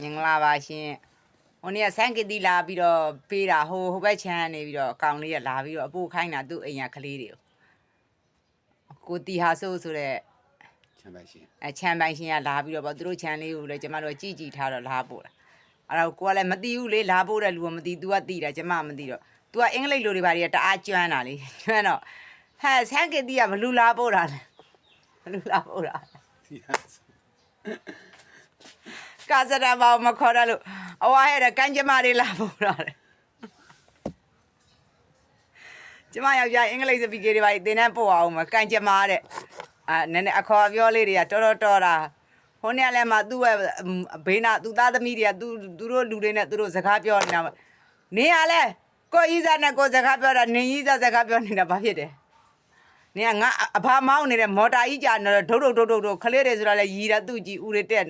မင်္ဂလာပါရှင်ဟိုနေ့ဆန်းကတိလာပြီးတော့ပေးတာဟိုဘက်ချမ်းနေပြီးတော့အကောင်လေးကလာပြီးတော့အပို့ခိုင်းတာသူ့အိမ်ကကလေးတွေကိုတီဟာဆိုတဲ့ချမ်းပိုင်ရှင်ချမ်းပိုင်ရှင်ကလာပြီးတော့ဗောသူတို့ချမ်းလေးကိုလည်းကျမတို့ကြည်ကြည်ထားတော့လာပို့တာအဲ့တော့ကိုကလည်းမတီးဘူးလေလာပို့တဲ့လူကမတီး तू ကတီးတာကျမမတီးတော့ तू ကအင်္ဂလိပ်လိုတွေဘာတွေကတအားကျွမ်းတာလေကျွမ်းတော့ဟဲ့ဆန်းကတိကဘလူလာပို့တာလဲဘလူလာပို့တာကာစရဘာမခေါ်ရလို့အဝါရတဲ့ကန်းကျမတွေလာပို့တာလေကျမယောက်ျားအင်္ဂလိပ်စပီကတွေပါသင်တန်းပို့အောင်မကန်ကျမတဲ့နည်းနည်းအခေါ်ပြောလေးတွေကတော်တာဟိုနေ့လည်းမှသူ့ရဲ့ဘေးနာသူ့သားသမီးတွေကသူတို့လူတွေနဲ့သူတို့စကားပြောနေတာနေရလဲကိုကြီးစားနဲ့ကိုစကားပြောတာနင်ကြီးစားစကားပြောနေတာဘာဖြစ်တယ်နေကငါအဖာမောင်းနေတဲ့မော်တာကြီးကြာနေတော့ဒုတ်ခလေးတွေဆိုတော့လေရီတာသူ့ကြီးဦးတွေတက်